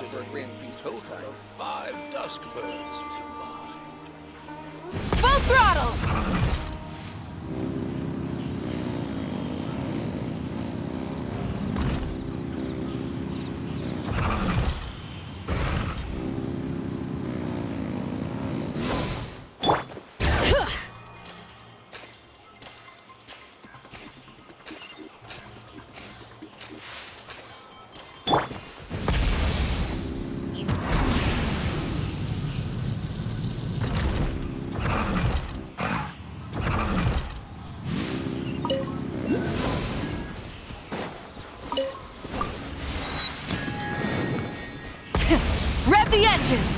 after a grand feast this time. Of 5 dusk birds flew by. Full throttle! Rev the engines!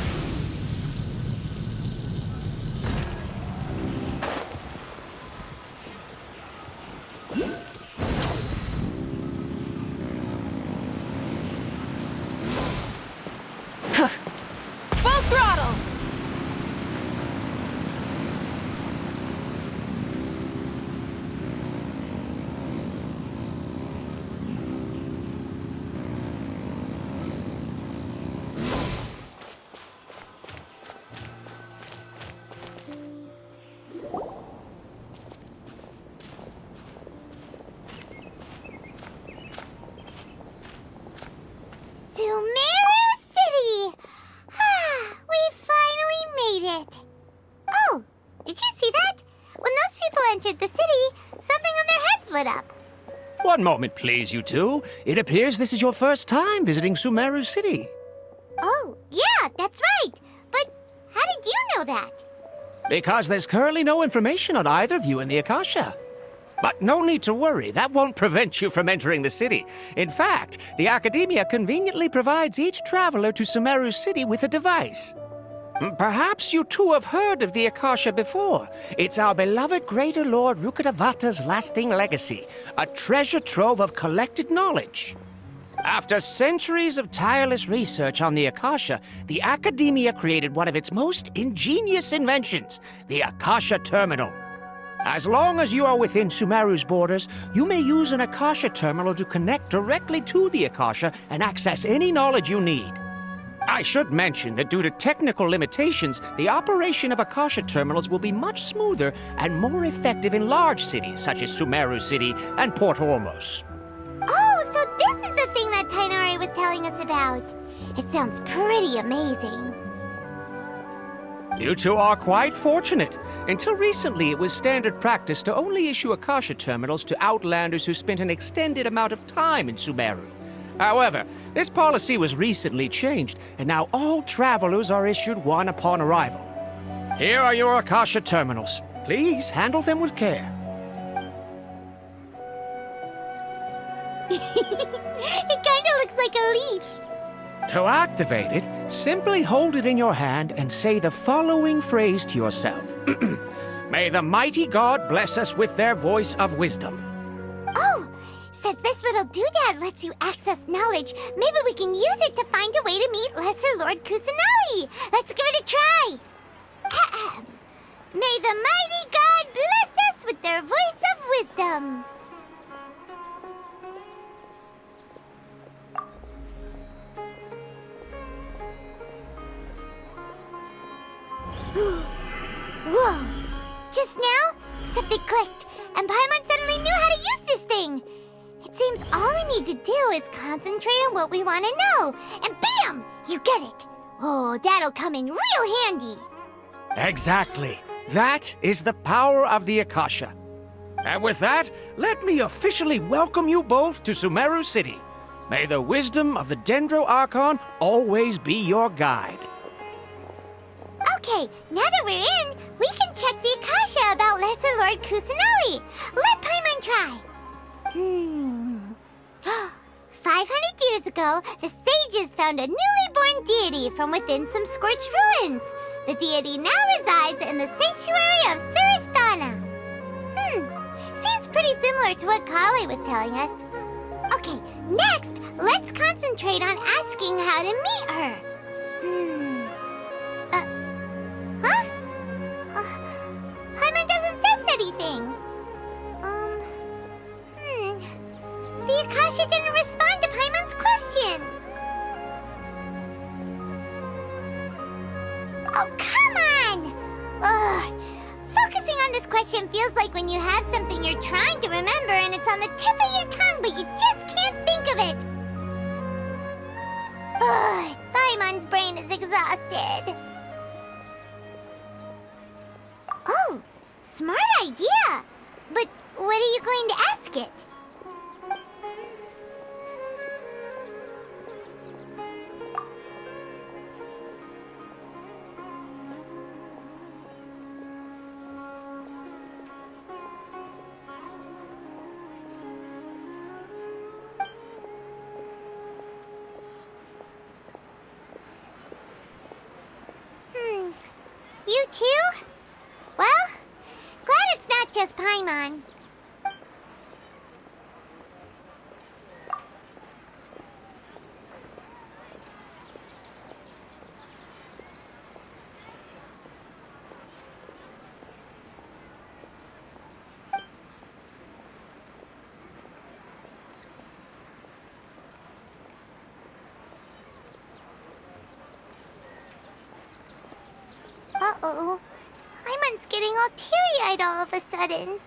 Full throttle! Sumeru City! We finally made it! Oh, did you see that? When those people entered the city, something on their heads lit up. One moment, please, you two. It appears this is your first time visiting Sumeru City. Oh, yeah, that's right. But how did you know that? Because there's currently no information on either of you in the Akasha. But no need to worry, that won't prevent you from entering the city. In fact, the Academia conveniently provides each traveler to Sumeru City with a device. Perhaps you two have heard of the Akasha before. It's our beloved Greater Lord Rukkhadevata's lasting legacy, a treasure trove of collected knowledge. After centuries of tireless research on the Akasha, the Academia created one of its most ingenious inventions, the Akasha Terminal. As long as you are within Sumeru's borders, you may use an Akasha terminal to connect directly to the Akasha and access any knowledge you need. I should mention that due to technical limitations, the operation of Akasha terminals will be much smoother and more effective in large cities such as Sumeru City and Port Ormos. Oh, so this is the thing that Tainari was telling us about. It sounds pretty amazing. You two are quite fortunate. Until recently, it was standard practice to only issue Akasha terminals to outlanders who spent an extended amount of time in Sumeru. However, this policy was recently changed, and now all travelers are issued one upon arrival. Here are your Akasha terminals. Please handle them with care. It kinda looks like a leaf. To activate it, simply hold it in your hand and say the following phrase to yourself. May the mighty God bless us with their voice of wisdom. Oh, says this little doodad lets you access knowledge. Maybe we can use it to find a way to meet Lesser Lord Kusanali. Let's give it a try. Ahem. May the mighty God bless us with their voice of wisdom. Whoa! Just now, something clicked, and Paimon suddenly knew how to use this thing. It seems all we need to do is concentrate on what we want to know, and bam! You get it. Oh, that'll come in real handy. Exactly. That is the power of the Akasha. And with that, let me officially welcome you both to Sumeru City. May the wisdom of the Dendro Archon always be your guide. Okay, now that we're in, we can check the Akasha about Lesser Lord Kusanali. Let Paimon try. 500 years ago, the sages found a newly born deity from within some scorched ruins. The deity now resides in the sanctuary of Suristana. Seems pretty similar to what Kali was telling us. Okay, next, let's concentrate on asking how to meet her. Paimon doesn't sense anything. The Akasha didn't respond to Paimon's question. sensation feels like when you have something you're trying to remember and it's on the tip of your tongue, but you just can't think of it. Paimon's brain is exhausted. Oh, smart idea. But what are you going to ask it? You too? Well, glad it's not just Paimon. Uh-oh. Paimon's getting all teary-eyed all of a sudden.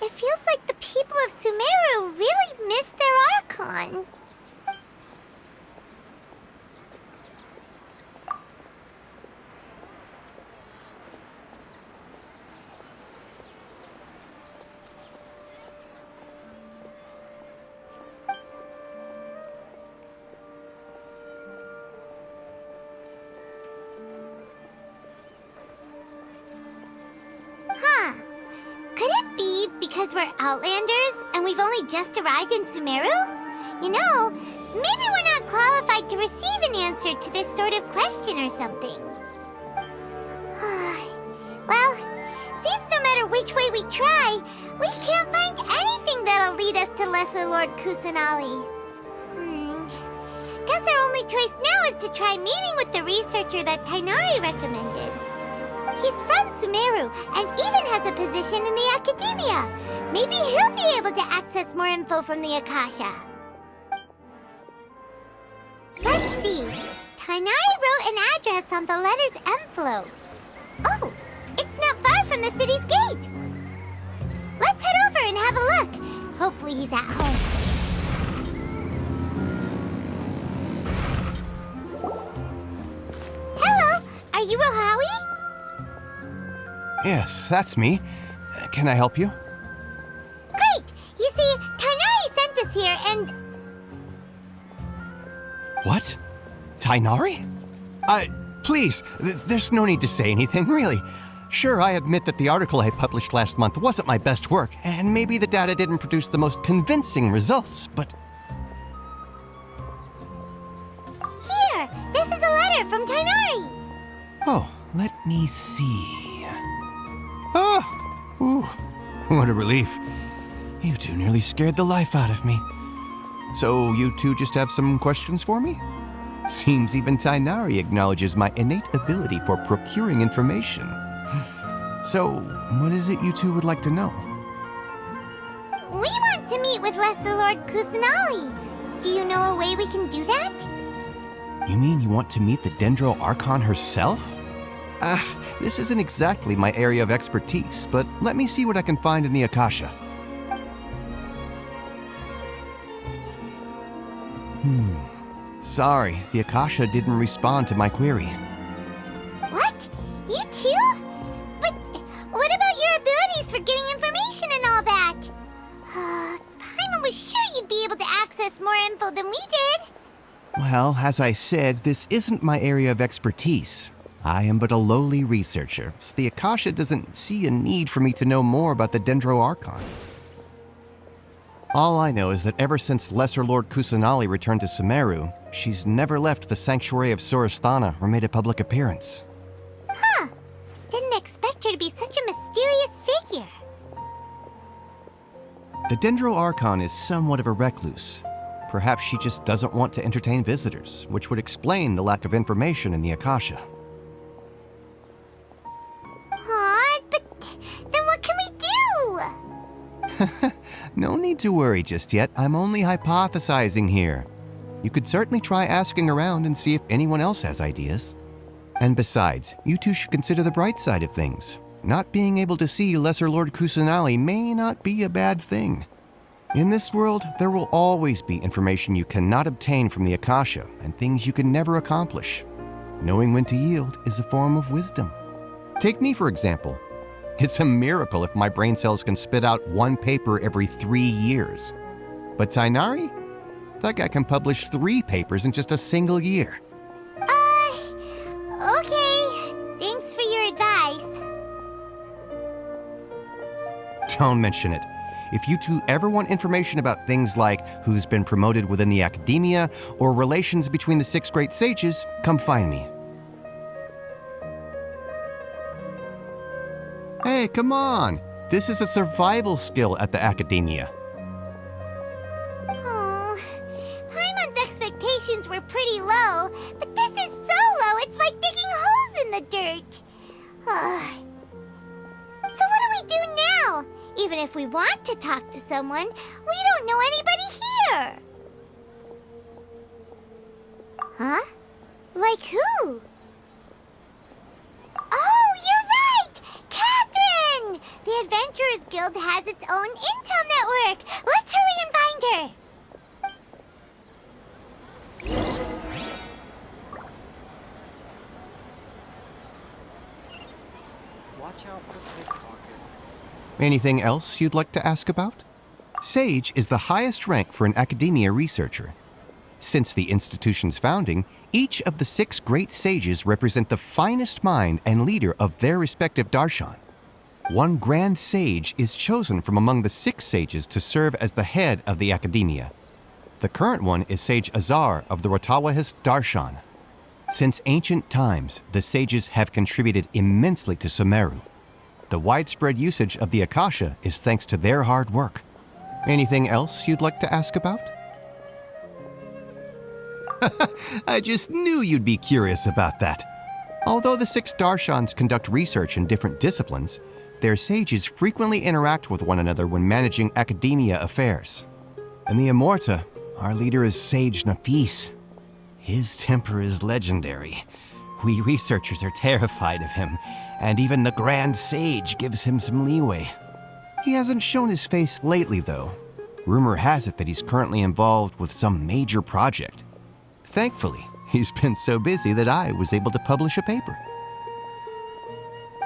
It feels like the people of Sumeru really missed their Archon. Huh. Could it be because we're Outlanders and we've only just arrived in Sumeru? You know, maybe we're not qualified to receive an answer to this sort of question or something. Well, seems no matter which way we try, we can't find anything that'll lead us to Lesser Lord Kusanali. Guess our only choice now is to try meeting with the researcher that Tainari recommended. He's from Sumeru and even has a position in the Academia. Maybe he'll be able to access more info from the Akasha. Let's see. Tainari wrote an address on the letter's envelope. Oh, it's not far from the city's gate. Let's head over and have a look. Hopefully he's at home. Hello, are you Rohawi? Yes, that's me. Can I help you? Great! You see, Tainari sent us here and... What? Tainari? Please, there's no need to say anything, really. Sure, I admit that the article I published last month wasn't my best work, and maybe the data didn't produce the most convincing results, but... Here! This is a letter from Tainari! Oh, let me see... Oh, ooh, what a relief. You two nearly scared the life out of me. So you two just have some questions for me? Seems even Tainari acknowledges my innate ability for procuring information. So, what is it you two would like to know? We want to meet with Lesser Lord Kusanali. Do you know a way we can do that? You mean you want to meet the Dendro Archon herself? This isn't exactly my area of expertise, but let me see what I can find in the Akasha. Sorry, the Akasha didn't respond to my query. What? You too? But what about your abilities for getting information and all that? Paimon was sure you'd be able to access more info than we did. Well, as I said, this isn't my area of expertise. I am but a lowly researcher, so the Akasha doesn't see a need for me to know more about the Dendro Archon. All I know is that ever since Lesser Lord Kusanali returned to Sumeru, she's never left the Sanctuary of Surasthana or made a public appearance. Huh. Didn't expect her to be such a mysterious figure. The Dendro Archon is somewhat of a recluse. Perhaps she just doesn't want to entertain visitors, which would explain the lack of information in the Akasha. No need to worry just yet. I'm only hypothesizing here. You could certainly try asking around and see if anyone else has ideas. And besides, you two should consider the bright side of things. not being able to see Lesser Lord Kusanali may not be a bad thing. In this world, there will always be information you cannot obtain from the Akasha and things you can never accomplish. Knowing when to yield is a form of wisdom. Take me, for example. It's a miracle if my brain cells can spit out one paper every 3 years. But Tainari? That guy can publish 3 papers in just a single year. Okay. Thanks for your advice. Don't mention it. If you two ever want information about things like who's been promoted within the academia or relations between the 6 great sages, come find me. Hey, come on! This is a survival skill at the academia. Oh, Paimon's expectations were pretty low, but this is so low it's like digging holes in the dirt. So what do we do now? Even if we want to talk to someone, we don't know anybody here. Huh? Like who? Oh, you're right! Catherine! The Adventurers Guild has its own intel network. Let's hurry and find her. Watch out for pickpockets. Anything else you'd like to ask about? Sage is the highest rank for an academia researcher. Since the institution's founding, each of the 6 great sages represent the finest mind and leader of their respective darshan. One grand sage is chosen from among the 6 sages to serve as the head of the academia. The current one is Sage Azar of the Rotawahist darshan. Since ancient times, the sages have contributed immensely to Sumeru. The widespread usage of the Akasha is thanks to their hard work. Anything else you'd like to ask about? I just knew you'd be curious about that. Although the 6 darshans conduct research in different disciplines, their sages frequently interact with one another when managing academia affairs. In the Immorta, our leader is Sage Nafis. His temper is legendary. We researchers are terrified of him, and even the Grand Sage gives him some leeway. He hasn't shown his face lately, though. Rumor has it that he's currently involved with some major project. Thankfully, he's been so busy that I was able to publish a paper.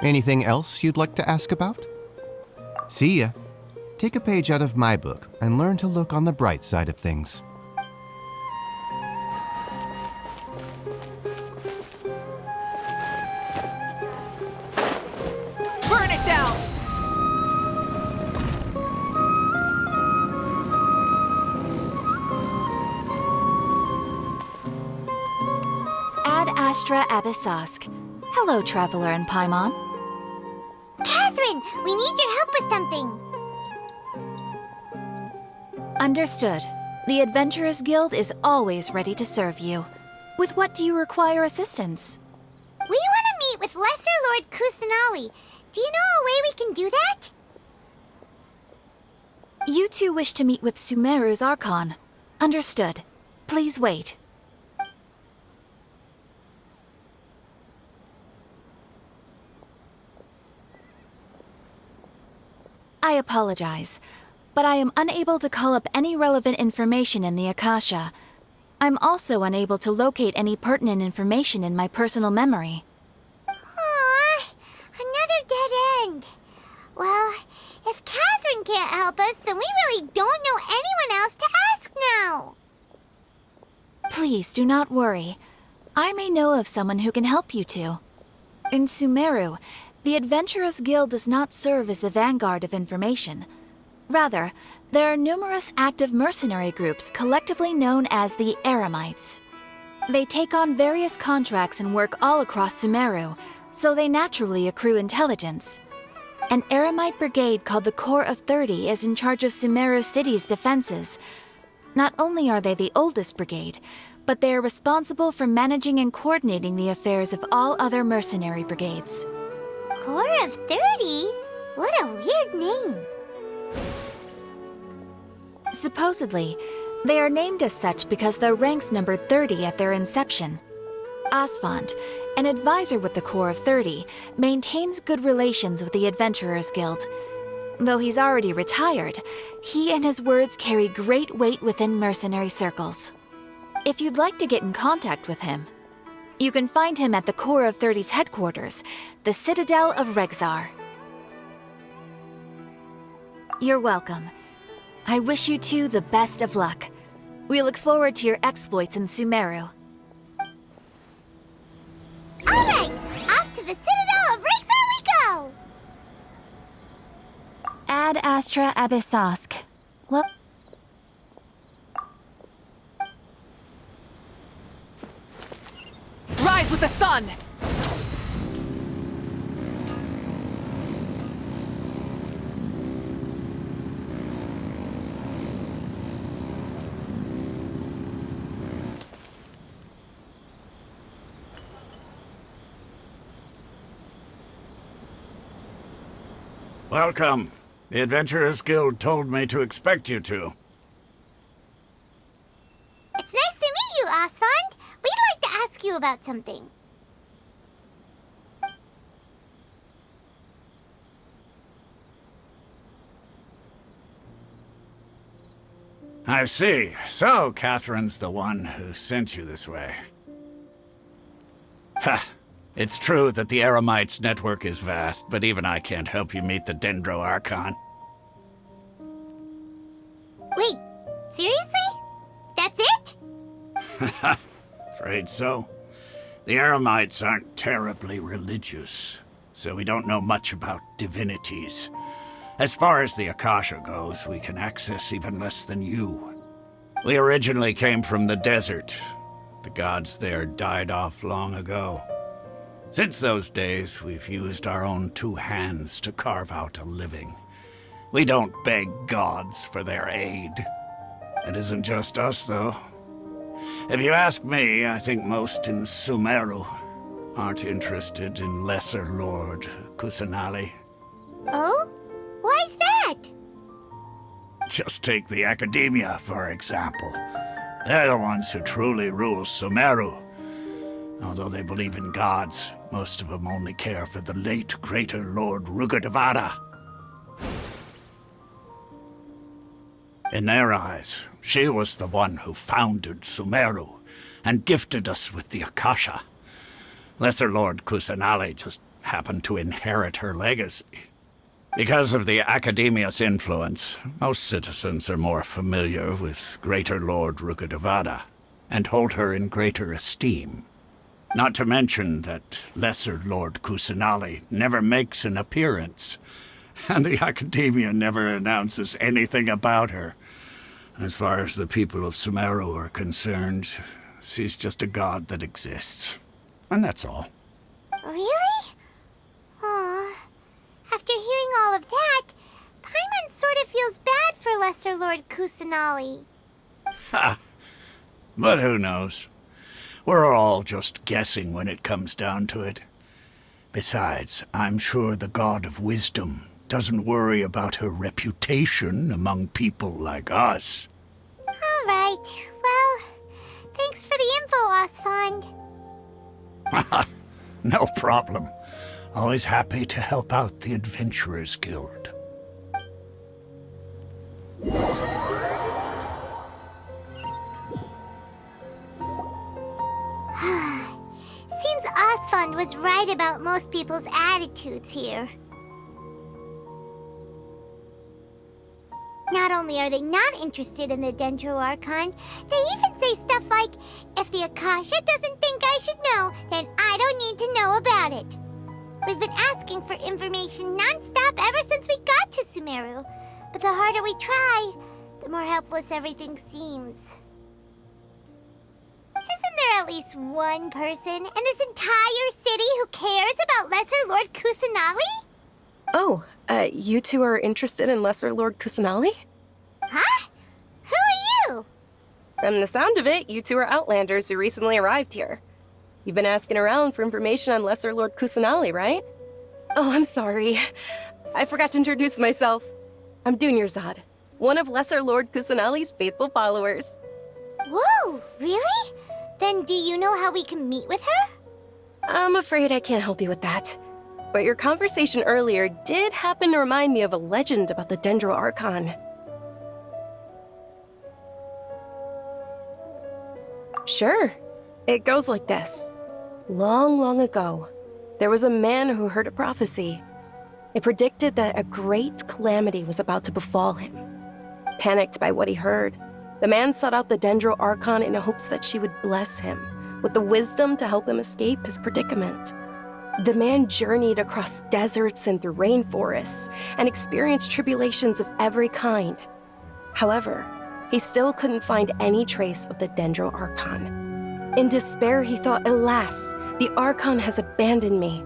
Anything else you'd like to ask about? See ya. Take a page out of my book and learn to look on the bright side of things. Burn it down! Ad Astra Abyssosk. Hello, Traveler in Paimon. Catherine, we need your help with something. Understood. The Adventurers Guild is always ready to serve you. With what do you require assistance? We want to meet with Lesser Lord Kusanali. Do you know a way we can do that? You two wish to meet with Sumeru's Archon. Understood. Please wait. I apologize, but I am unable to call up any relevant information in the Akasha. I'm also unable to locate any pertinent information in my personal memory. Aww, another dead end. Well, if Catherine can't help us, then we really don't know anyone else to ask now. Please do not worry. I may know of someone who can help you two. In Sumeru, the Adventurers Guild does not serve as the vanguard of information. Rather, there are numerous active mercenary groups collectively known as the Eremites. They take on various contracts and work all across Sumeru, so they naturally accrue intelligence. An Eremite brigade called the Corps of 30 is in charge of Sumeru City's defenses. Not only are they the oldest brigade, but they are responsible for managing and coordinating the affairs of all other mercenary brigades. Corps of 30? What a weird name. Supposedly, they are named as such because their ranks numbered 30 at their inception. Asfand, an advisor with the Corps of 30, maintains good relations with the Adventurers Guild. Though he's already retired, he and his words carry great weight within mercenary circles. If you'd like to get in contact with him, you can find him at the Corps of 30's headquarters, the Citadel of Rexar. You're welcome. I wish you two the best of luck. We look forward to your exploits in Sumeru. Alright, off to the Citadel of Rexar we go! Ad Astra Abyssosk. What? Rise with the sun! Welcome. The Adventurers Guild told me to expect you two. It's nice to meet you, Asfand. We'd like to ask you about something. I see. So, Catherine's the one who sent you this way. Ha! It's true that the Eremites' network is vast, but even I can't help you meet the Dendro Archon. Wait, seriously? That's it? Afraid so. The Eremites aren't terribly religious, so we don't know much about divinities. As far as the Akasha goes, we can access even less than you. We originally came from the desert. The gods there died off long ago. Since those days, we've used our own two hands to carve out a living. We don't beg gods for their aid. It isn't just us, though. If you ask me, I think most in Sumeru aren't interested in Lesser Lord Kusanali. Oh? Why's that? Just take the Academia, for example. They're the ones who truly rule Sumeru. Although they believe in gods, most of them only care for the late Greater Lord Rugadavada. In their eyes, she was the one who founded Sumeru and gifted us with the Akasha. Lesser Lord Kusanali just happened to inherit her legacy. Because of the Academia's influence, most citizens are more familiar with Greater Lord Rugadavada and hold her in greater esteem. Not to mention that Lesser Lord Kusanali never makes an appearance, and the Academia never announces anything about her. As far as the people of Sumeru are concerned, she's just a god that exists. And that's all. Really? Aw. After hearing all of that, Paimon sort of feels bad for Lesser Lord Kusanali. Ha! But who knows? We're all just guessing when it comes down to it. Besides, I'm sure the God of Wisdom doesn't worry about her reputation among people like us. All right. Well, thanks for the info, Asfand. No problem. Always happy to help out the Adventurers Guild. Seems Asfand was right about most people's attitudes here. Not only are they not interested in the Dendro Archon, they even say stuff like, if the Akasha doesn't think I should know, then I don't need to know about it. We've been asking for information non-stop ever since we got to Sumeru, but the harder we try, the more helpless everything seems. Isn't there at least one person in this entire city who cares about Lesser Lord Kusanali? Oh, you two are interested in Lesser Lord Kusanali? Huh? Who are you? From the sound of it, you two are Outlanders who recently arrived here. You've been asking around for information on Lesser Lord Kusanali, right? Oh, I'm sorry. I forgot to introduce myself. I'm Dunyarzad, one of Lesser Lord Kusanali's faithful followers. Whoa, really? Then do you know how we can meet with her? I'm afraid I can't help you with that. But your conversation earlier did happen to remind me of a legend about the Dendro Archon. Sure. It goes like this. Long, long ago, there was a man who heard a prophecy. It predicted that a great calamity was about to befall him. Panicked by what he heard, the man sought out the Dendro Archon in hopes that she would bless him with the wisdom to help him escape his predicament. The man journeyed across deserts and through rainforests and experienced tribulations of every kind. However, he still couldn't find any trace of the Dendro Archon. In despair, he thought, alas, the Archon has abandoned me.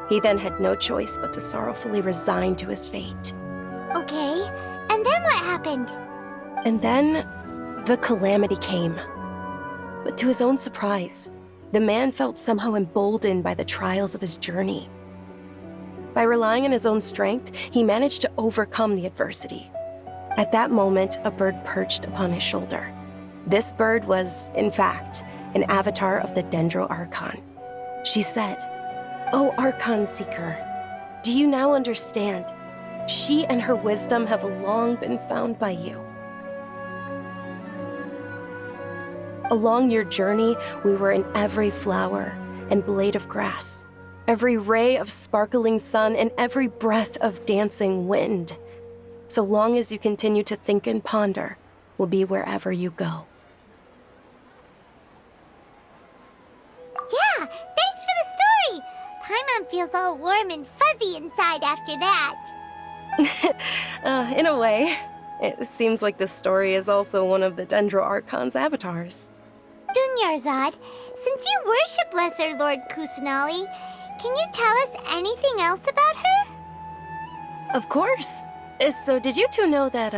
He then had no choice but to sorrowfully resign to his fate. Okay, and then what happened? And then, the calamity came. But to his own surprise, the man felt somehow emboldened by the trials of his journey. By relying on his own strength, he managed to overcome the adversity. At that moment, a bird perched upon his shoulder. This bird was, in fact, an avatar of the Dendro Archon. She said, "O Archon Seeker, do you now understand? She and her wisdom have long been found by you. Along your journey, we were in every flower and blade of grass, every ray of sparkling sun, and every breath of dancing wind. So long as you continue to think and ponder, we'll be wherever you go." Yeah, thanks for the story! Paimon feels all warm and fuzzy inside after that. In a way, it seems like this story is also one of the Dendro Archon's avatars. Dunyarzad, since you worship Lesser Lord Kusanali, can you tell us anything else about her? Of course. So did you two know that,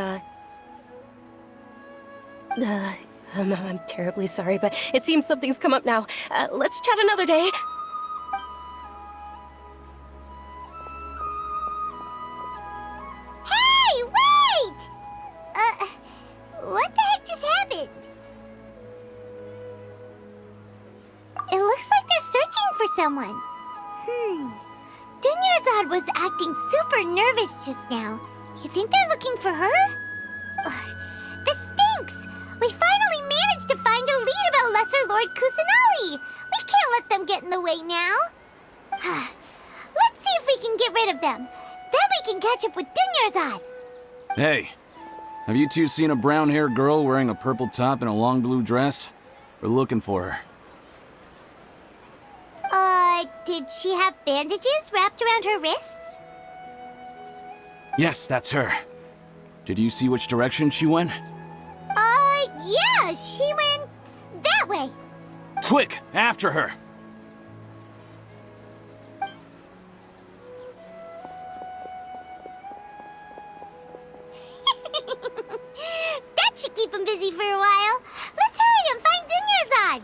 I'm terribly sorry, but it seems something's come up now. Let's chat another day. Hey, wait! What the heck just happened? It looks like they're searching for someone. Dunyarzad was acting super nervous just now. You think they're looking for her? Ugh, this stinks! We finally managed to find a lead about Lesser Lord Kusanali! We can't let them get in the way now. Let's see if we can get rid of them. Then we can catch up with Dunyarzad. Hey, have you two seen a brown-haired girl wearing a purple top and a long blue dress? We're looking for her. Did she have bandages wrapped around her wrists? Yes, that's her. Did you see which direction she went? Yeah, she went that way. Quick, after her! That should keep him busy for a while. Let's hurry and find Dunyarzad.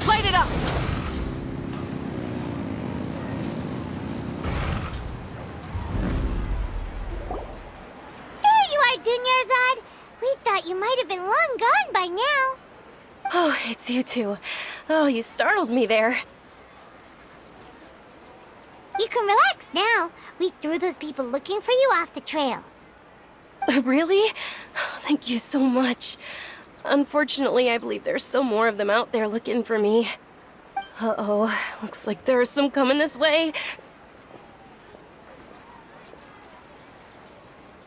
Light it up! There you are, Dunyarzad. We thought you might have been long gone by now. Oh, it's you two. Oh, you startled me there. You can relax now. We threw those people looking for you off the trail. Really? Thank you so much. Unfortunately, I believe there's still more of them out there looking for me. Uh-oh, looks like there are some coming this way.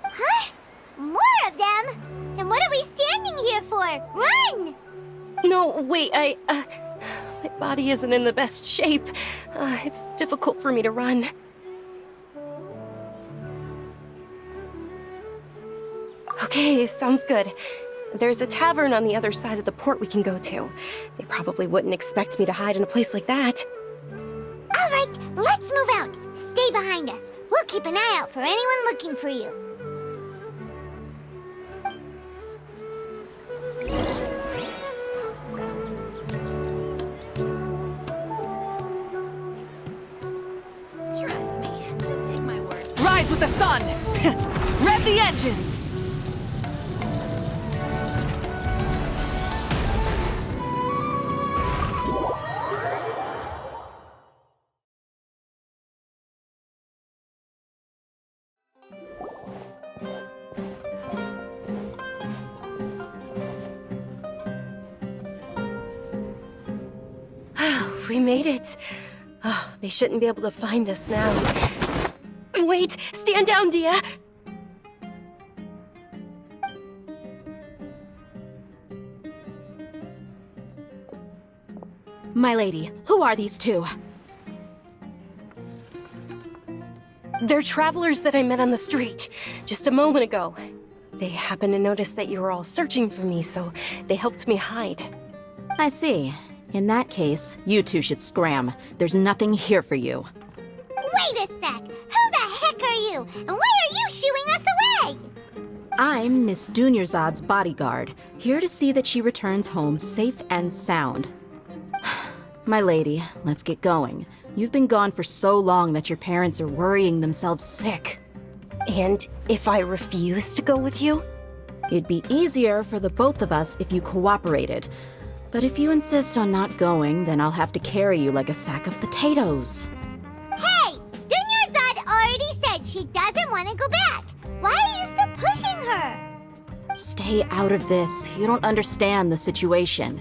Huh? More of them? Then what are we standing here for? Run! No, wait, my body isn't in the best shape. It's difficult for me to run. Okay, sounds good. There's a tavern on the other side of the port we can go to. They probably wouldn't expect me to hide in a place like that. All right, let's move out. Stay behind us. We'll keep an eye out for anyone looking for you. Trust me, just take my word. rise with the sun! Rev the engines! We made it. Oh, they shouldn't be able to find us now. Wait! Stand down, Dia! My lady, who are these two? They're travelers that I met on the street just a moment ago. They happened to notice that you were all searching for me, so they helped me hide. I see. In that case, you two should scram. There's nothing here for you. Wait a sec! Who the heck are you? And why are you shooing us away? I'm Miss Dunyarzad's bodyguard, here to see that she returns home safe and sound. My lady, let's get going. You've been gone for so long that your parents are worrying themselves sick. And if I refuse to go with you? It'd be easier for the both of us if you cooperated. But if you insist on not going, then I'll have to carry you like a sack of potatoes. Hey! Dunyarzad already said she doesn't want to go back. Why are you still pushing her? Stay out of this. You don't understand the situation.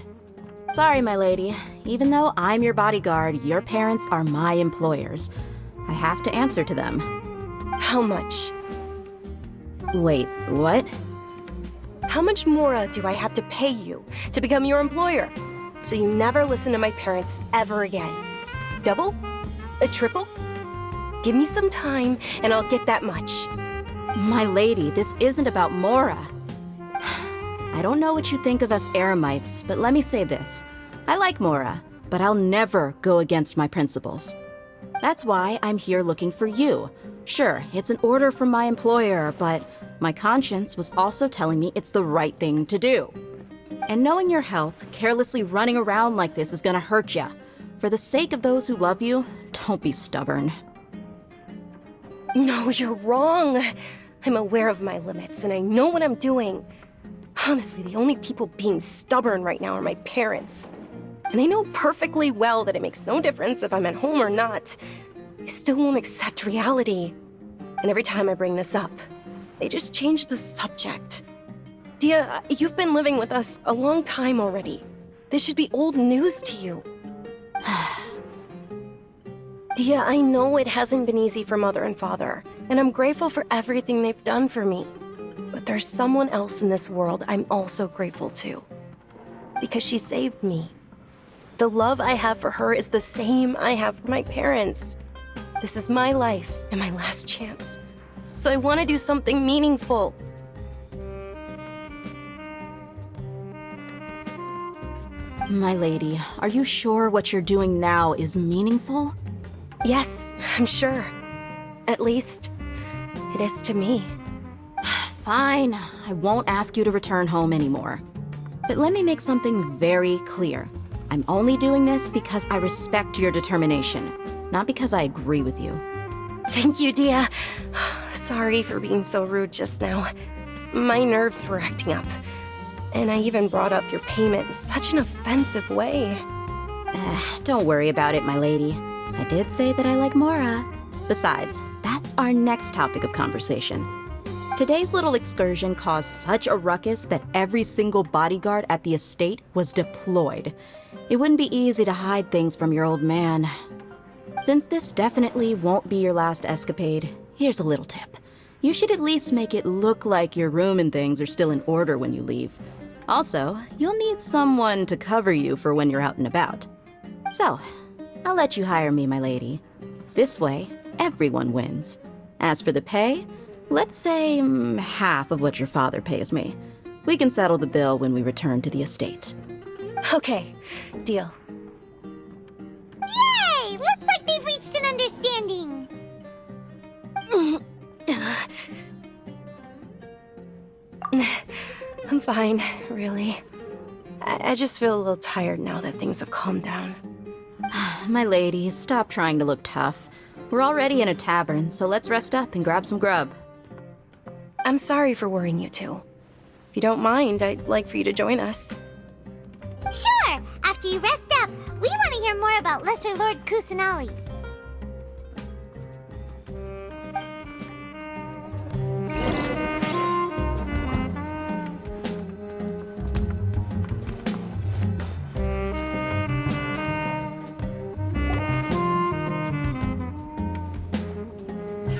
Sorry, my lady. Even though I'm your bodyguard, your parents are my employers. I have to answer to them. How much? Wait, what? How much more do I have to pay you to become your employer? So you never listen to my parents ever again. Double? A triple? Give me some time and I'll get that much. My lady, this isn't about Mora. I don't know what you think of us Eremites, but let me say this. I like Mora, but I'll never go against my principles. That's why I'm here looking for you. Sure, it's an order from my employer, but my conscience was also telling me it's the right thing to do. And knowing your health, carelessly running around like this is gonna hurt ya. For the sake of those who love you, don't be stubborn. No, you're wrong. I'm aware of my limits and I know what I'm doing. Honestly, the only people being stubborn right now are my parents. And they know perfectly well that it makes no difference if I'm at home or not. They still won't accept reality. And every time I bring this up, they just change the subject. Dia, you've been living with us a long time already. This should be old news to you. Dia, I know it hasn't been easy for Mother and Father, and I'm grateful for everything they've done for me. But there's someone else in this world I'm also grateful to. Because she saved me. The love I have for her is the same I have for my parents. This is my life and my last chance. So I want to do something meaningful. My lady, are you sure what you're doing now is meaningful? Yes, I'm sure. At least, it is to me. Fine, I won't ask you to return home anymore. But let me make something very clear. I'm only doing this because I respect your determination, not because I agree with you. Thank you, Dia. Sorry for being so rude just now. My nerves were acting up. And I even brought up your payment in such an offensive way. Don't worry about it, my lady. I did say that I like Mora. Besides, that's our next topic of conversation. Today's little excursion caused such a ruckus that every single bodyguard at the estate was deployed. It wouldn't be easy to hide things from your old man. Since this definitely won't be your last escapade, here's a little tip. You should at least make it look like your room and things are still in order when you leave. Also, you'll need someone to cover you for when you're out and about. So, I'll let you hire me, my lady. This way, everyone wins. As for the pay, let's say half of what your father pays me. We can settle the bill when we return to the estate. Okay, deal. Yay! Looks like they've reached an understanding. I'm fine, really. I just feel a little tired now that things have calmed down. My lady, stop trying to look tough. We're already in a tavern, so let's rest up and grab some grub. I'm sorry for worrying you two. If you don't mind, I'd like for you to join us. Sure! After you rest up, we want to hear more about Lesser Lord Kusanali.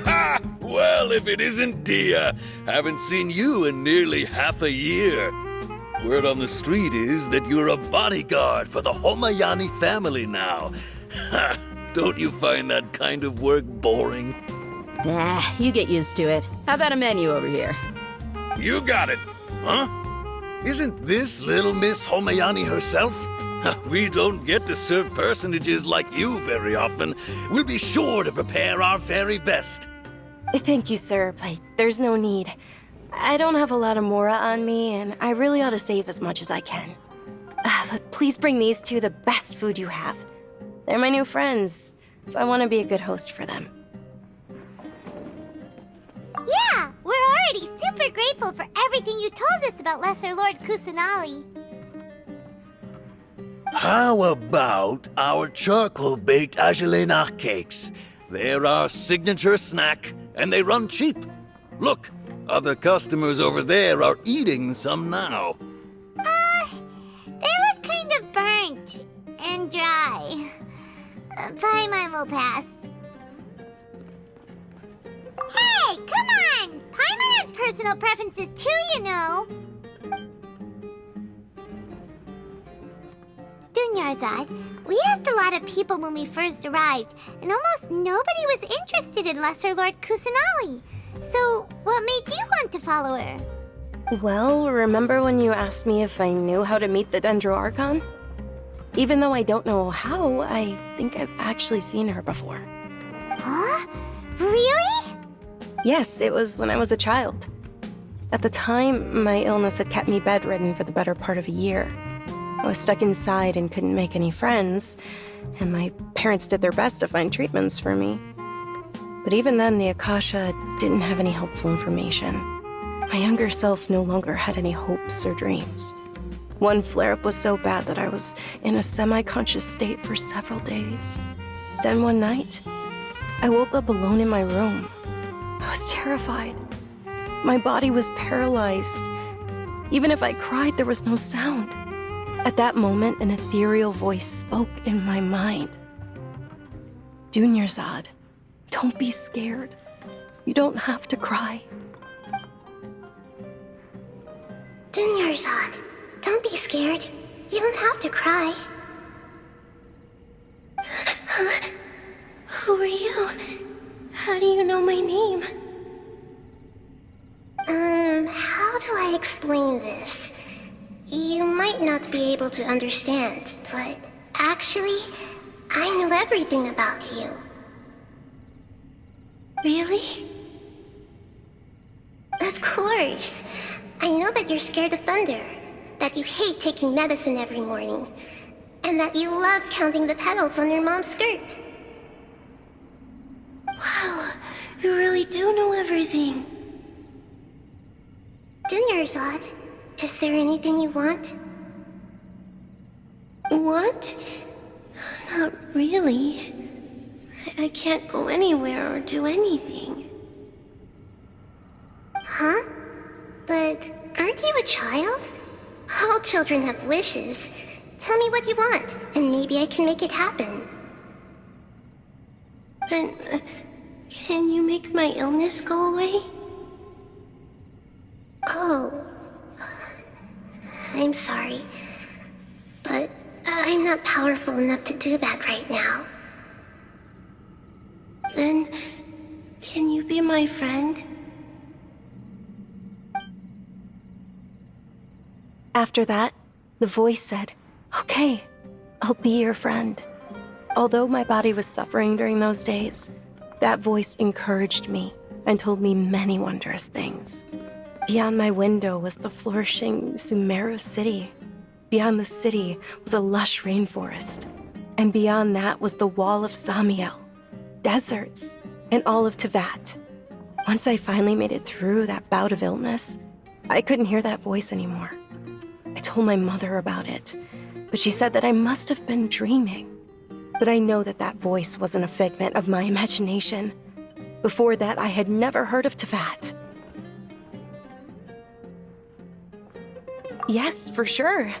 Ha! Well, if it isn't Dia, haven't seen you in nearly half a year. Word on the street is that you're a bodyguard for the Homayani family now. Ha! Don't you find that kind of work boring? Nah, you get used to it. How about a menu over here? You got it, huh? Isn't this little Miss Homayani herself? We don't get to serve personages like you very often. We'll be sure to prepare our very best. Thank you, sir, but there's no need. I don't have a lot of Mora on me, and I really ought to save as much as I can. But please bring these two the best food you have. They're my new friends, so I want to be a good host for them. Yeah, we're already super grateful for everything you told us about Lesser Lord Kusanali. How about our charcoal-baked agelenach cakes? They're our signature snack, and they run cheap. Look, other customers over there are eating some now. They look kind of burnt and dry. Paimon will pass. Hey, come on! Paimon has personal preferences too, you know. Dunyarzad, we asked a lot of people when we first arrived, and almost nobody was interested in Lesser Lord Kusanali. So, what made you want to follow her? Well, remember when you asked me if I knew how to meet the Dendro Archon? Even though I don't know how, I think I've actually seen her before. Huh? Really? Yes, it was when I was a child. At the time, my illness had kept me bedridden for the better part of a year. I was stuck inside and couldn't make any friends, and my parents did their best to find treatments for me. But even then, the Akasha didn't have any helpful information. My younger self no longer had any hopes or dreams. One flare-up was so bad that I was in a semi-conscious state for several days. Then one night, I woke up alone in my room. I was terrified. My body was paralyzed. Even if I cried, there was no sound. At that moment, an ethereal voice spoke in my mind. Dunyarzad, don't be scared. You don't have to cry. Dunyarzad, don't be scared. You don't have to cry. Who are you? How do you know my name? How do I explain this? You might not be able to understand, but actually, I know everything about you. Really? Of course. I know that you're scared of thunder, that you hate taking medicine every morning, and that you love counting the petals on your mom's skirt. Wow, you really do know everything. Dunyarzad, is there anything you want? Want? Not really. I can't go anywhere or do anything. Huh? But aren't you a child? All children have wishes. Tell me what you want, and maybe I can make it happen. But, can you make my illness go away? Oh. I'm sorry, but I'm not powerful enough to do that right now. Then, can you be my friend? After that, the voice said, "Okay, I'll be your friend." Although my body was suffering during those days, that voice encouraged me and told me many wondrous things. Beyond my window was the flourishing Sumeru city. Beyond the city was a lush rainforest. And beyond that was the wall of Samiel. deserts, and all of Teyvat. Once I finally made it through that bout of illness, I couldn't hear that voice anymore. I told my mother about it, but she said that I must have been dreaming. But I know that that voice wasn't a figment of my imagination. Before that, I had never heard of Teyvat. Yes, for sure.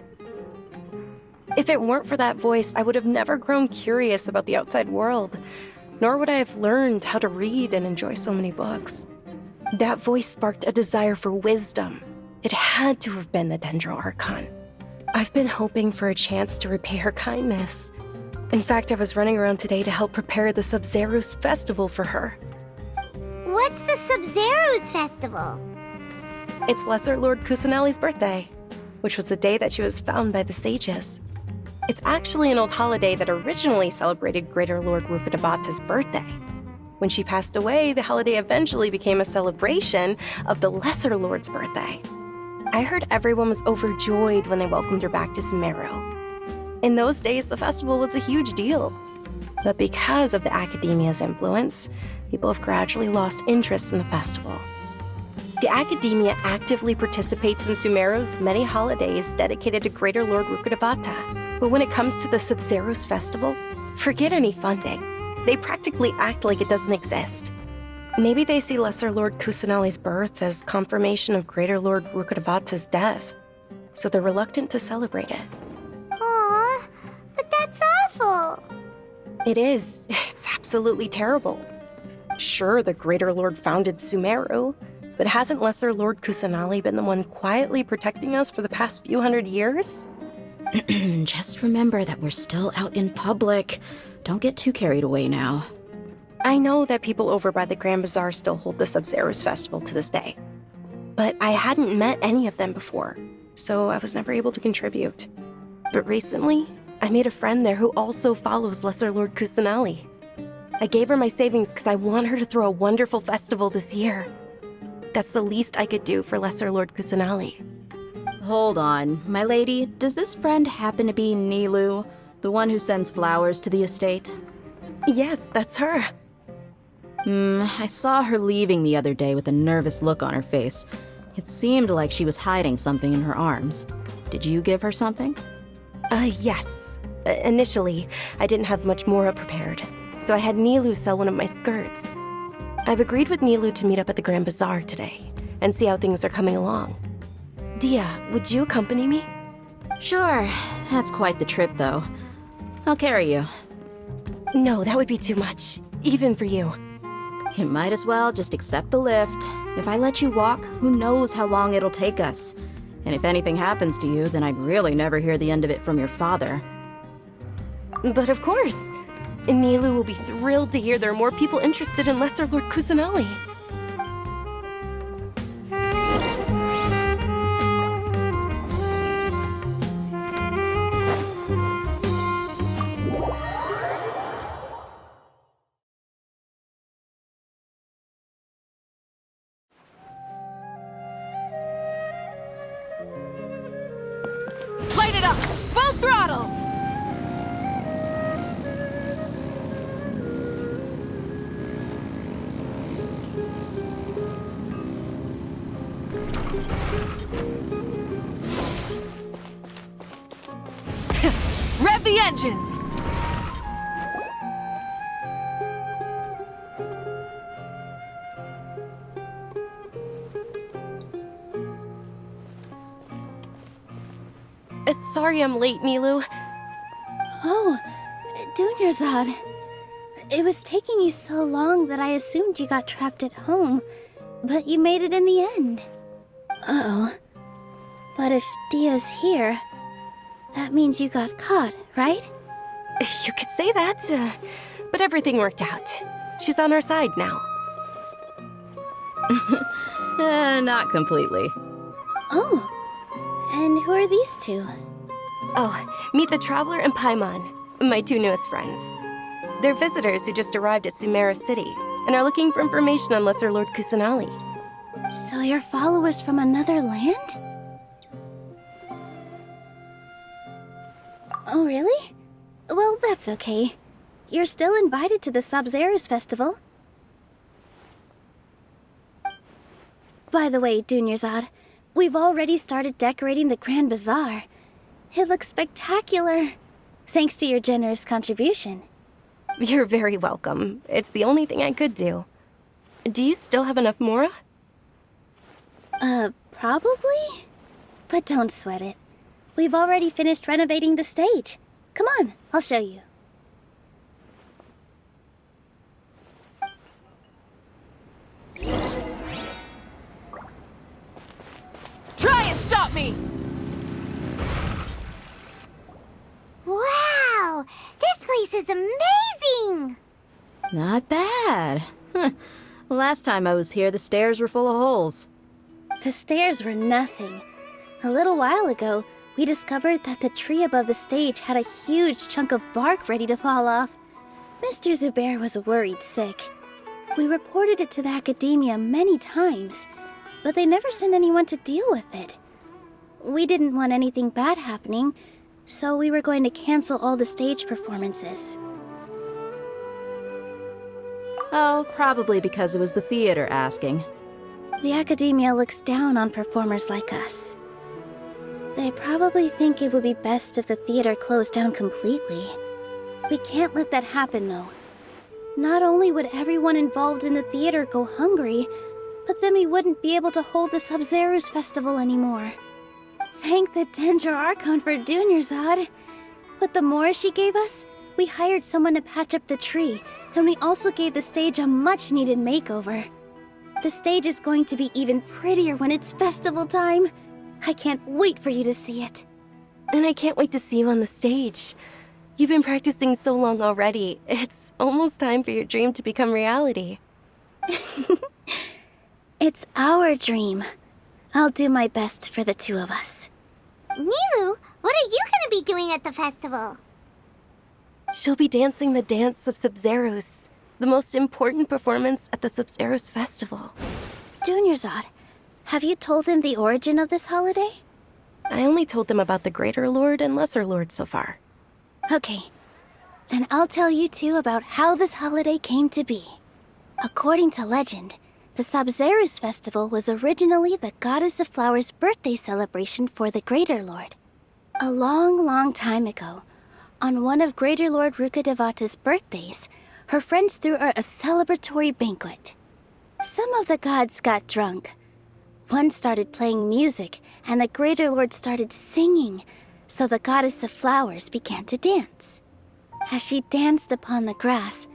If it weren't for that voice, I would have never grown curious about the outside world, nor would I have learned how to read and enjoy so many books. That voice sparked a desire for wisdom. It had to have been the Dendro Archon. I've been hoping for a chance to repay her kindness. In fact, I was running around today to help prepare the Sub-Zerus festival for her. What's the Sub-Zerus festival? It's Lesser Lord Kusanali's birthday, which was the day that she was found by the sages. It's actually an old holiday that originally celebrated Greater Lord Rukkhadevata's birthday. When she passed away, the holiday eventually became a celebration of the Lesser Lord's birthday. I heard everyone was overjoyed when they welcomed her back to Sumeru. In those days, the festival was a huge deal. But because of the Academia's influence, people have gradually lost interest in the festival. The Academia actively participates in Sumeru's many holidays dedicated to Greater Lord Rukkhadevata. But when it comes to the Sub-Zerus festival, forget any funding. They practically act like it doesn't exist. Maybe they see Lesser Lord Kusanali's birth as confirmation of Greater Lord Rukkhadevata's death, so they're reluctant to celebrate it. Aw, but that's awful. It is. It's absolutely terrible. Sure, the Greater Lord founded Sumeru, but hasn't Lesser Lord Kusanali been the one quietly protecting us for the past few hundred years? Just remember that we're still out in public. Don't get too carried away now. I know that people over by the Grand Bazaar still hold the Sub-Zerus festival to this day, but I hadn't met any of them before, so I was never able to contribute. But recently, I made a friend there who also follows Lesser Lord Kusanali. I gave her my savings because I want her to throw a wonderful festival this year. That's the least I could do for Lesser Lord Kusanali. Hold on, my lady. Does this friend happen to be Nilu, the one who sends flowers to the estate? Yes, that's her. I saw her leaving the other day with a nervous look on her face. It seemed like she was hiding something in her arms. Did you give her something? Yes. Initially, I didn't have much more prepared, so I had Nilu sell one of my skirts. I've agreed with Nilu to meet up at the Grand Bazaar today and see how things are coming along. Dia, would you accompany me? Sure. That's quite the trip, though. I'll carry you. No, that would be too much, even for you. You might as well just accept the lift. If I let you walk, who knows how long it'll take us. And if anything happens to you, then I'd really never hear the end of it from your father. But of course. Nilu will be thrilled to hear there are more people interested in Lesser Lord Kusanali. Light it up! Full throttle! Rev the engines! Sorry I'm late, Nilu. Oh, Dunyarzad. It was taking you so long that I assumed you got trapped at home, but you made it in the end. Uh-oh. But if Dia's here, that means you got caught, right? You could say that, but everything worked out. She's on our side now. Not completely. Oh, and who are these two? Oh, meet the Traveler and Paimon, my two newest friends. They're visitors who just arrived at Sumeru City and are looking for information on Lesser Lord Kusanali. So you're followers from another land? Oh, really? Well, that's okay. you're still invited to the Sub-Zero's festival. By the way, Dunyarzad, we've already started decorating the Grand Bazaar. It looks spectacular, thanks to your generous contribution. You're very welcome. It's the only thing I could do. Do you still have enough Mora? Probably? But don't sweat it. We've already finished renovating the stage. Come on, I'll show you. Try and stop me! Wow! This place is amazing! Not bad. Last time I was here, the stairs were full of holes. The stairs were nothing. A little while ago, we discovered that the tree above the stage had a huge chunk of bark ready to fall off. Mr. Zubair was worried sick. We reported it to the academia many times, but they never sent anyone to deal with it. We didn't want anything bad happening, so we were going to cancel all the stage performances. Oh, probably because it was the theater asking. The academia looks down on performers like us. They probably think it would be best if the theater closed down completely. We can't let that happen, though. Not only would everyone involved in the theater go hungry, but then we wouldn't be able to hold the Sub-Zero's festival anymore. Thank the Dendro Archon for Dunyarzad. With the Mora she gave us, we hired someone to patch up the tree, and we also gave the stage a much-needed makeover. The stage is going to be even prettier when it's festival time. I can't wait for you to see it. And I can't wait to see you on the stage. You've been practicing so long already. It's almost time for your dream to become reality. It's our dream. I'll do my best for the two of us. Nilu, what are you gonna be doing at the festival? She'll be dancing the dance of Sub-Zeros, the most important performance at the Sub-Zeros festival. Dunyarzad, have you told them the origin of this holiday? I only told them about the Greater Lord and Lesser Lord so far. Okay, then I'll tell you two about how this holiday came to be. According to legend, the Sub-Zero's festival was originally the Goddess of Flowers' birthday celebration for the Greater Lord. A long, long time ago, on one of Greater Lord Rukkhadevata's birthdays, her friends threw her a celebratory banquet. Some of the gods got drunk. One started playing music, and the Greater Lord started singing, so the Goddess of Flowers began to dance. As she danced upon the grass,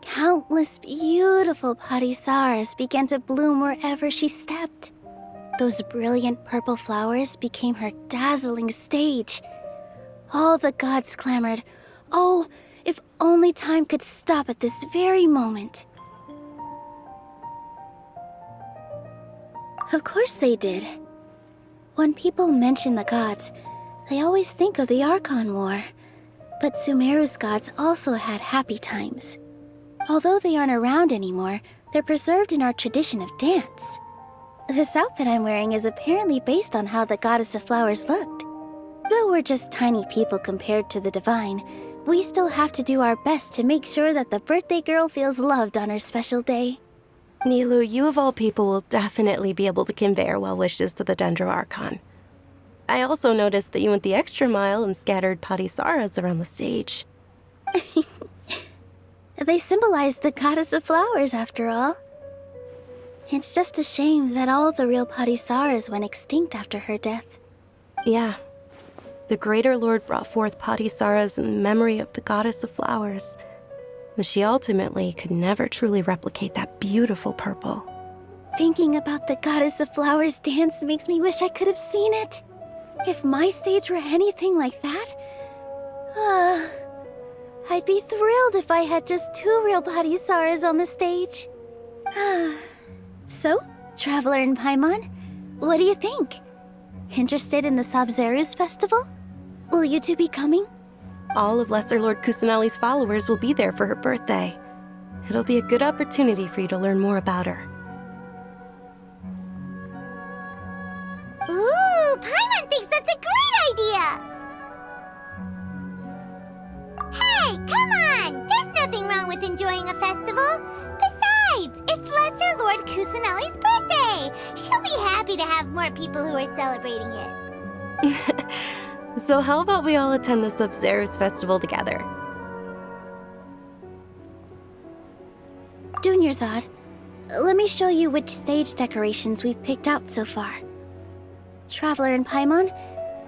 countless beautiful parisaras began to bloom wherever she stepped. Those brilliant purple flowers became her dazzling stage. All the gods clamored, "Oh, if only time could stop at this very moment." Of course they did. When people mention the gods, they always think of the Archon War. But Sumeru's gods also had happy times. Although they aren't around anymore, they're preserved in our tradition of dance. This outfit I'm wearing is apparently based on how the Goddess of Flowers looked. Though we're just tiny people compared to the Divine, we still have to do our best to make sure that the birthday girl feels loved on her special day. Nilu, you of all people will definitely be able to convey our well wishes to the Dendro Archon. I also noticed that you went the extra mile and scattered parisaras around the stage. They symbolize the Goddess of Flowers, after all. It's just a shame that all the real parisaras went extinct after her death. Yeah. The Greater Lord brought forth parisaras in memory of the Goddess of Flowers, but she ultimately could never truly replicate that beautiful purple. Thinking about the Goddess of Flowers dance makes me wish I could have seen it. If my stage were anything like that, I'd be thrilled if I had just 2 real parisaras on the stage. So, Traveler and Paimon, what do you think? Interested in the Sub-Zero's festival? Will you two be coming? All of Lesser Lord Kusanali's followers will be there for her birthday. It'll be a good opportunity for you to learn more about her. Ooh, Paimon thinks that's a great idea! Hey, come on! There's nothing more people who are celebrating it. So how about we all attend the Sub-Zero's festival together? Dunyarzad, let me show you which stage decorations we've picked out so far. Traveler and Paimon,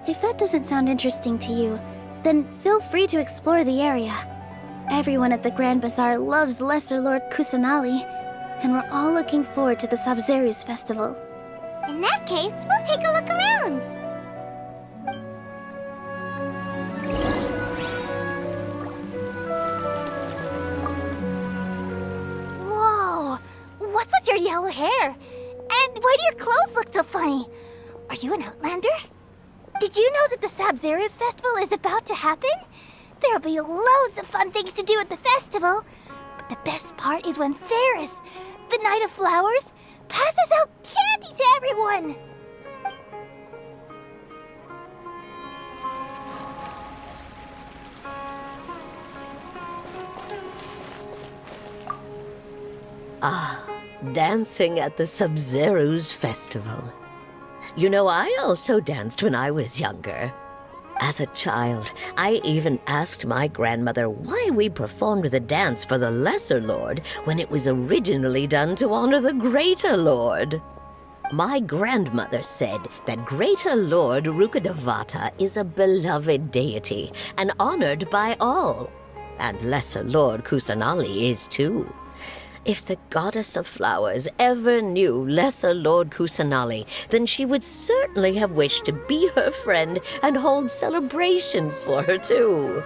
if that doesn't sound interesting to you, then feel free to explore the area. Everyone at the Grand Bazaar loves Lesser Lord Kusanali, and we're all looking forward to the Sub-Zero's festival. In that case, we'll take a look around. Whoa! What's with your yellow hair? And why do your clothes look so funny? Are you an Outlander? Did you know that the Sub-Zero's festival is about to happen? There'll be loads of fun things to do at the festival. But the best part is when Ferris, the Knight of Flowers, passes out candy to everyone! Ah, dancing at the Sub-Zero's festival. You know, I also danced when I was younger. As a child, I even asked my grandmother why we performed the dance for the Lesser Lord when it was originally done to honor the Greater Lord. My grandmother said that Greater Lord Rukkhadevata is a beloved deity and honored by all, and Lesser Lord Kusanali is too. If the Goddess of Flowers ever knew Lesser Lord Kusanali, then she would certainly have wished to be her friend and hold celebrations for her too.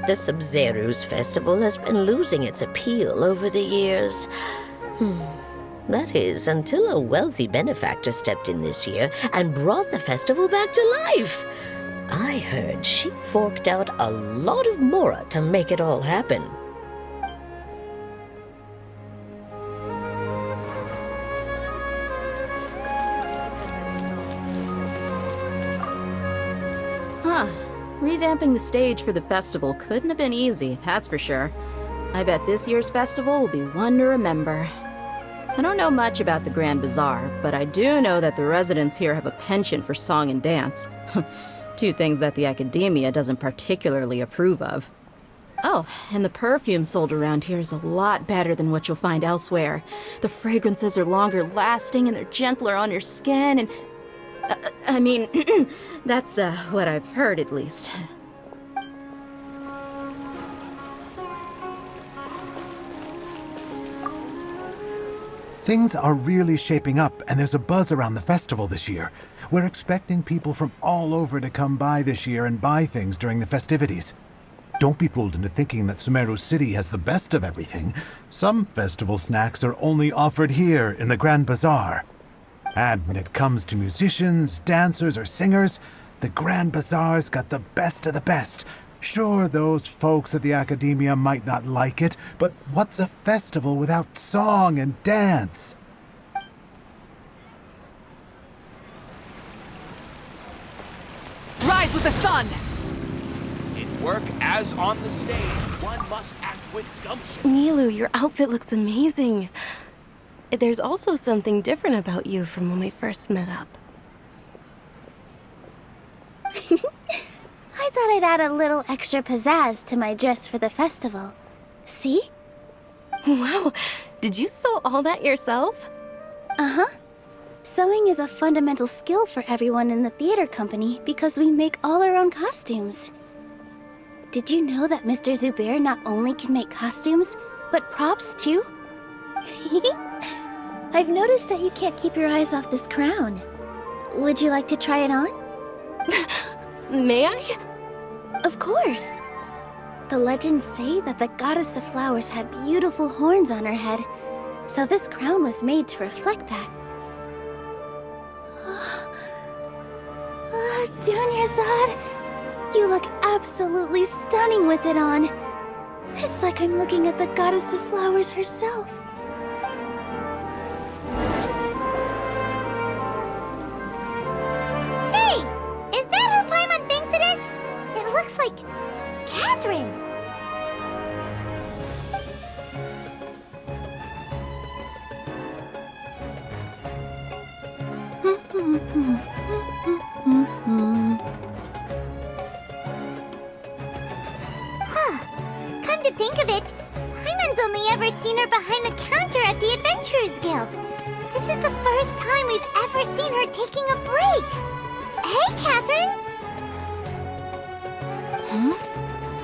The Sub-Zero's festival has been losing its appeal over the years. That is, until a wealthy benefactor stepped in this year and brought the festival back to life. I heard she forked out a lot of mora to make it all happen. Revamping the stage for the festival couldn't have been easy, that's for sure. I bet this year's festival will be one to remember. I don't know much about the Grand Bazaar, but I do know that the residents here have a penchant for song and dance. Two things that the Academia doesn't particularly approve of. Oh, and the perfume sold around here is a lot better than what you'll find elsewhere. The fragrances are longer lasting and they're gentler on your skin and... I mean, that's what I've heard at least. Things are really shaping up, and there's a buzz around the festival this year. We're expecting people from all over to come by this year and buy things during the festivities. Don't be fooled into thinking that Sumeru City has the best of everything. Some festival snacks are only offered here in the Grand Bazaar. And when it comes to musicians, dancers, or singers, the Grand Bazaar's got the best of the best. Sure, those folks at the Academia might not like it, but what's a festival without song and dance? Rise with the sun! In work as on the stage, one must act with gumption. Nilu, your outfit looks amazing. There's also something different about you from when we first met up. I thought I'd add a little extra pizzazz to my dress for the festival. See? Wow, did you sew all that yourself? Uh-huh. Sewing is a fundamental skill for everyone in the theater company because we make all our own costumes. Did you know that Mr. Zubair not only can make costumes, but props too? I've noticed that you can't keep your eyes off this crown. Would you like to try it on? May I? Of course. The legends say that the Goddess of Flowers had beautiful horns on her head, so this crown was made to reflect that. Dunyarzad, you look absolutely stunning with it on. It's like I'm looking at the Goddess of Flowers herself. Like Catherine. Huh. Come to think of it, Paimon's only ever seen her behind the counter at the Adventurers Guild. This is the first time we've ever seen her taking a break. Hey, Catherine!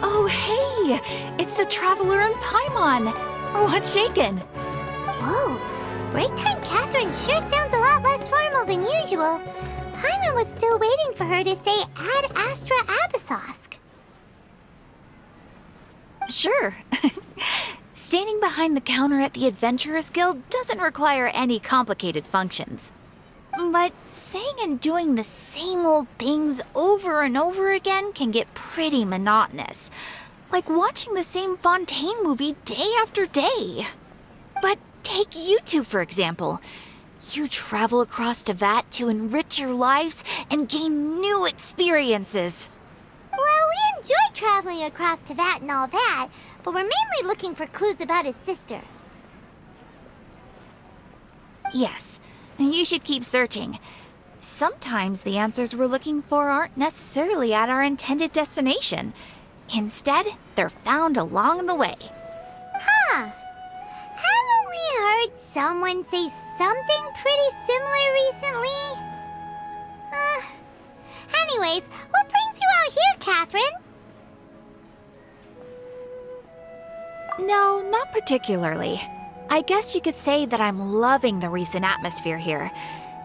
Oh, hey! It's the Traveler and Paimon! What's shaken? Whoa, break time Catherine sure sounds a lot less formal than usual. Paimon was still waiting for her to say Ad Astra Abyssosk. Sure. Standing behind the counter at the Adventurers Guild doesn't require any complicated functions. But saying and doing the same old things over and over again can get pretty monotonous. Like watching the same Fontaine movie day after day. But take you two, for example. You travel across Teyvat to enrich your lives and gain new experiences. Well, we enjoy traveling across Teyvat and all that, but we're mainly looking for clues about his sister. Yes, you should keep searching. Sometimes the answers we're looking for aren't necessarily at our intended destination. Instead, they're found along the way. Huh. Haven't we heard someone say something pretty similar recently? Anyways, what brings you out here, Catherine? No, not particularly. I guess you could say that I'm loving the recent atmosphere here.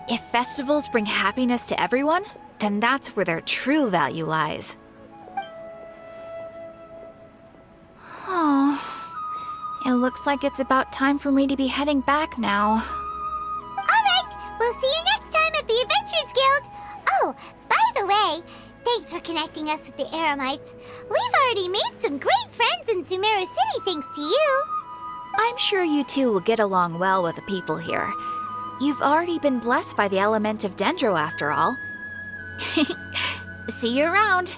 If festivals bring happiness to everyone, then that's where their true value lies. Oh, it looks like it's about time for me to be heading back now. Alright, we'll see you next time at the Adventurers Guild. Oh, by the way, thanks for connecting us with the Eremites. We've already made some great friends in Sumeru City thanks to you. I'm sure you two will get along well with the people here. You've already been blessed by the element of Dendro after all. See you around.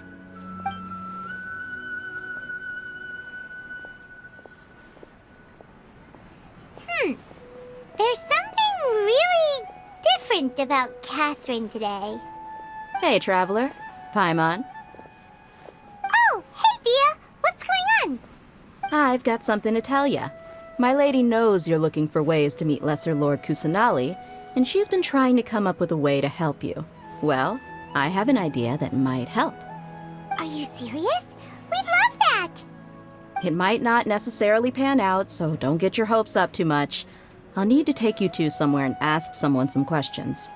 There's something really different about Catherine today. Hey, Traveler. Paimon. Oh, hey, Dia. What's going on? I've got something to tell ya. My lady knows you're looking for ways to meet Lesser Lord Kusanali, and she's been trying to come up with a way to help you. Well, I have an idea that might help. Are you serious? We'd love that! It might not necessarily pan out, so don't get your hopes up too much. I'll need to take you two somewhere and ask someone some questions.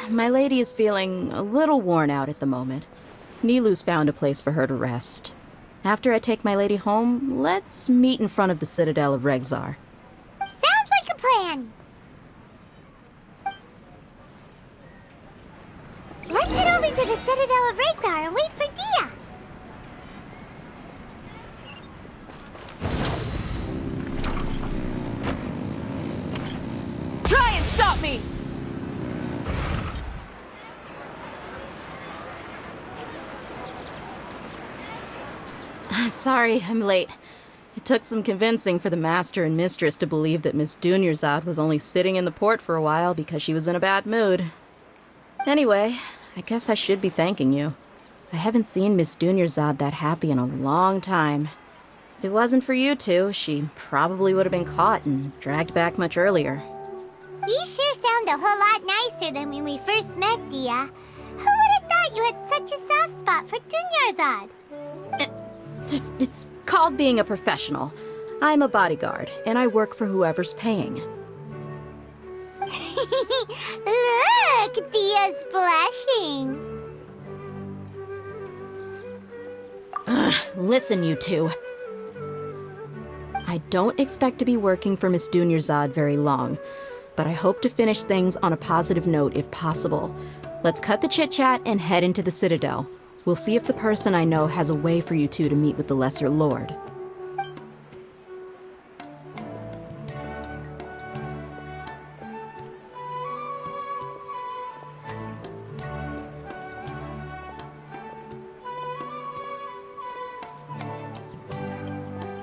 My lady is feeling a little worn out at the moment. Nilu's found a place for her to rest. After I take my lady home, let's meet in front of the Citadel of Regzar. Sounds like a plan! Let's head over to the Citadel of Regzar and wait for Dia! Try and stop me! Sorry, I'm late. It took some convincing for the master and mistress to believe that Miss Dunyarzad was only sitting in the port for a while because she was in a bad mood. Anyway, I guess I should be thanking you. I haven't seen Miss Dunyarzad that happy in a long time. If it wasn't for you two, she probably would have been caught and dragged back much earlier. You sure sound a whole lot nicer than when we first met, Dia. Who would have thought you had such a soft spot for Dunyarzad? It's called being a professional. I'm a bodyguard, and I work for whoever's paying. Look, Dia's blushing. Listen, you two. I don't expect to be working for Miss Dunyarzad very long, but I hope to finish things on a positive note if possible. Let's cut the chit-chat and head into the Citadel. We'll see if the person I know has a way for you two to meet with the Lesser Lord.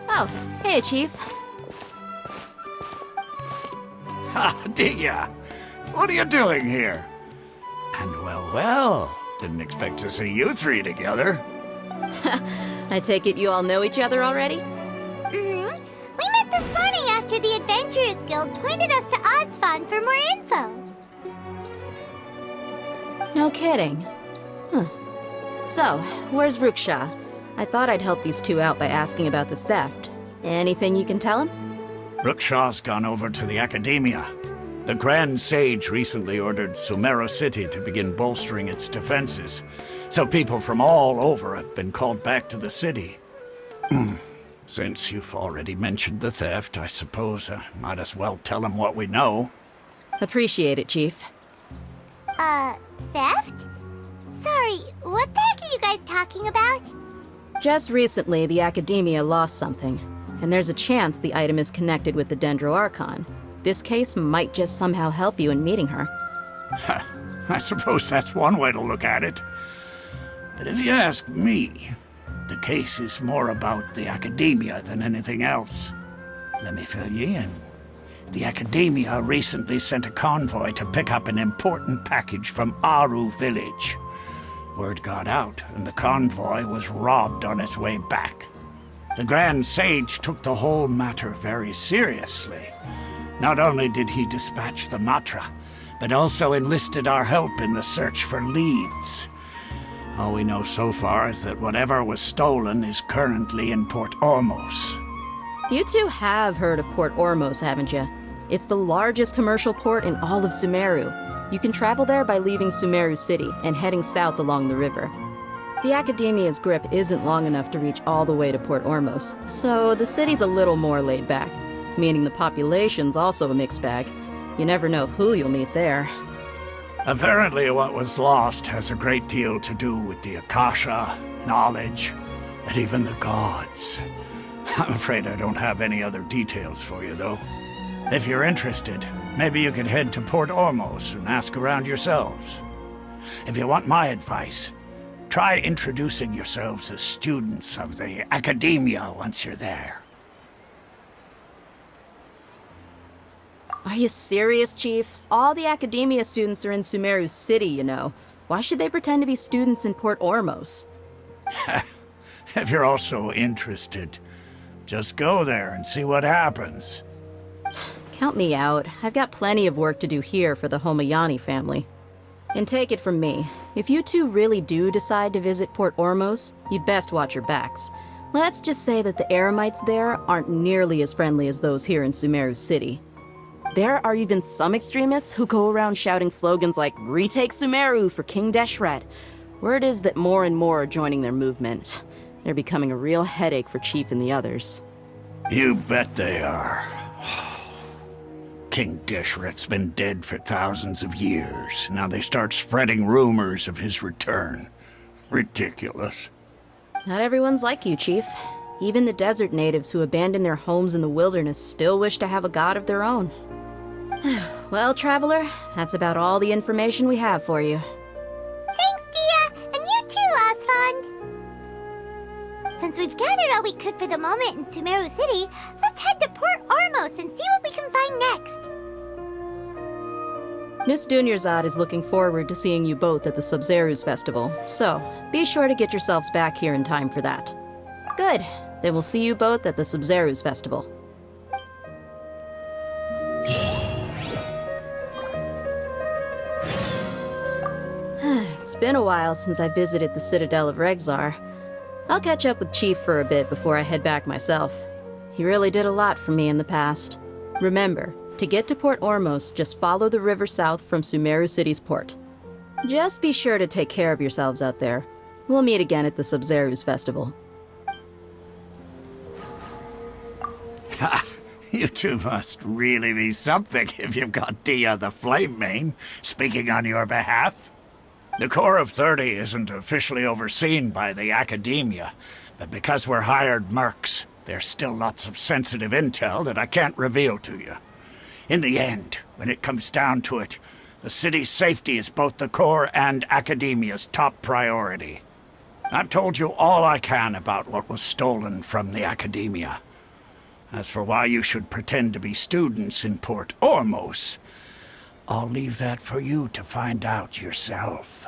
Oh, hey, Chief. Ha, Dia! What are you doing here? And well, didn't expect to see you three together. I take it you all know each other already? Mm-hmm. We met this morning after the Adventurers Guild pointed us to Ozfond for more info. No kidding. Huh. So, where's Ruksha? I thought I'd help these two out by asking about the theft. Anything you can tell him? Rukshaw's gone over to the Academia. The Grand Sage recently ordered Sumeru City to begin bolstering its defenses, so people from all over have been called back to the city. Since you've already mentioned the theft, I suppose I might as well tell him what we know. Appreciate it, Chief. Theft? Sorry, what the heck are you guys talking about? Just recently, the Academia lost something, and there's a chance the item is connected with the Dendro Archon. This case might just somehow help you in meeting her. I suppose that's one way to look at it. But if you ask me, the case is more about the Academia than anything else. Let me fill you in. The Academia recently sent a convoy to pick up an important package from Aru village. Word got out, and the convoy was robbed on its way back. The Grand Sage took the whole matter very seriously. Not only did he dispatch the Matra, but also enlisted our help in the search for leads. All we know so far is that whatever was stolen is currently in Port Ormos. You two have heard of Port Ormos, haven't you? It's the largest commercial port in all of Sumeru. You can travel there by leaving Sumeru City and heading south along the river. The Academia's grip isn't long enough to reach all the way to Port Ormos, so the city's a little more laid back, meaning the population's also a mixed bag. You never know who you'll meet there. Apparently what was lost has a great deal to do with the Akasha, knowledge, and even the gods. I'm afraid I don't have any other details for you, though. If you're interested, maybe you could head to Port Ormos and ask around yourselves. If you want my advice, try introducing yourselves as students of the Academia once you're there. Are you serious, Chief? All the Academia students are in Sumeru City, you know. Why should they pretend to be students in Port Ormos? If you're also interested, just go there and see what happens. Count me out. I've got plenty of work to do here for the Homayani family. And take it from me, if you two really do decide to visit Port Ormos, you'd best watch your backs. Let's just say that the Eremites there aren't nearly as friendly as those here in Sumeru City. There are even some extremists who go around shouting slogans like, "Retake Sumeru for King Deshret." Word is that more and more are joining their movement. They're becoming a real headache for Chief and the others. You bet they are. King Deshret's been dead for thousands of years. Now they start spreading rumors of his return. Ridiculous. Not everyone's like you, Chief. Even the desert natives who abandoned their homes in the wilderness still wish to have a god of their own. Well, Traveler, that's about all the information we have for you. Thanks, Dia! And you too, Ozfond! Since we've gathered all we could for the moment in Sumeru City, let's head to Port Ormos and see what we can find next. Miss Dunyarzad is looking forward to seeing you both at the Sub-Zeru's festival, so be sure to get yourselves back here in time for that. Good. Then we'll see you both at the Sub-Zeru's festival. It's been a while since I visited the Citadel of Regzar. I'll catch up with Chief for a bit before I head back myself. He really did a lot for me in the past. Remember, to get to Port Ormos, just follow the river south from Sumeru City's port. Just be sure to take care of yourselves out there. We'll meet again at the Sub-Zeru's festival. Ha! You two must really be something if you've got Dia the Flame Mane speaking on your behalf. The Corps of 30 isn't officially overseen by the Academia, but because we're hired mercs, there's still lots of sensitive intel that I can't reveal to you. In the end, when it comes down to it, the city's safety is both the Corps and Academia's top priority. I've told you all I can about what was stolen from the Academia. As for why you should pretend to be students in Port Ormos, I'll leave that for you to find out yourself.